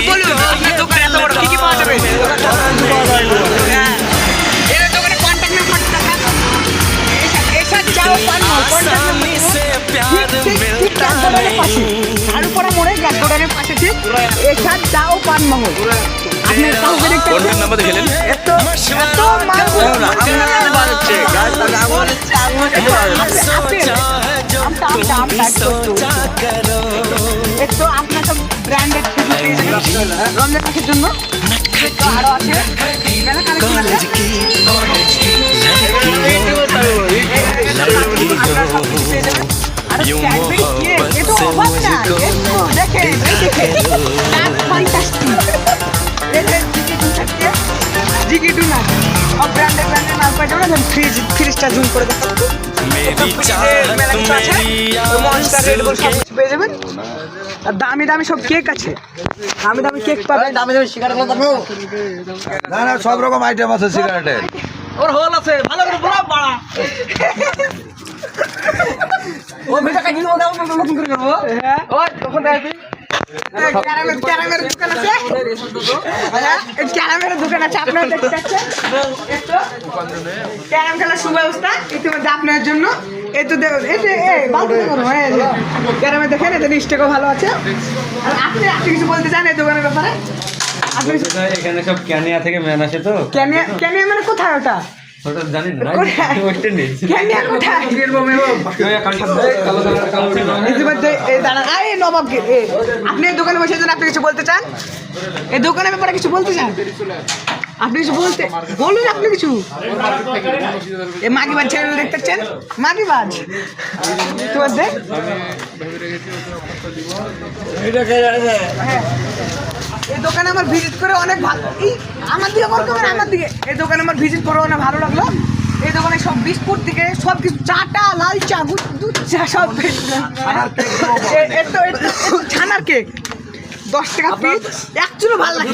বলুন আপনার দোকান এত বড় কি পাওয়া যাবে? হ্যাঁ এর দোকানে কন্ট্যাক্ট নাম্বারটা দেখান। এসা যাও পান কন্ট্যাক্ট নাম্বার ঠিক গ্যাসগোডাউনের পাশে আলুপাড়া মোড়ে গ্যাসগোডাউনের পাশে ঠিক এসা যাও পান মহল। আপনি কাউকে দেখতে কন্ট্যাক্ট নাম্বার দেখলেন? এত মাল হচ্ছে গাছ আগুন একটু আপনার তো ব্র্যান্ডেড রমজান মাসের জন্য আরো আছে মেলা কালেকশন আছে। ফ্রিজটা জুম করে দেখাচ্ছি পেয়ে যাবেন। আর দামি দামি সব কেক আছে, দামি দামি কেক পাবেন, দামি দামি সিগারেট না না সব রকম আইটেম আছে সিগারেটের। ওর হোল আছে ভালো করে বড় বাড়া ও মেটা কাটি নো দাও নতুন করে করব। হ্যাঁ ওই কখন আসবি? ক্যারামের দোকান আছে, হ্যাঁ ক্যারামের দোকান আছে আপনারা দেখতে পাচ্ছেন। একটু ক্যারাম খেলার সুব্যবস্থা ইতিমধ্যে আপনার জন্য। এই তো দেখুন এই যে বালতি দেখুন ক্যারামে দেখেন এদের স্টেকও ভালো আছে। আর আপনি কিছু বলতে চান এই দোকানের ব্যাপারে? আপনি এখানে সব ক্যানিয়া থেকে ম্যান আসে তো। ক্যানিয়া মানে কোথায় ওটা? ওটা জানেন না? West Indies. ক্যানিয়া কোথায়? ইতিমধ্যে এই দাঁড়ান এই নবাবকে আপনি এই দোকানে বসে আপনি কিছু বলতে চান? এই দোকানের ব্যাপারে কিছু বলতে চান? আপনি কিছু বলতে বলুন, আপনি কিছু। এই মাগিবাজ চ্যানেল দেখতে পাচ্ছেন, মাগিবাজ ইতিমধ্যে এই দোকানে আমার ভিজিট করে অনেক ভালো, আমার দিকে আমার দিকে এই দোকানে আমার ভিজিট করে অনেক ভালো লাগলো। এই দোকানে সব বিস্কুট থেকে সব কিছু, চাটা, লাল চা, দুধ চা সব ছানার কেক 10 টাকা পিস, একচুয়ালি ভালো লাগে।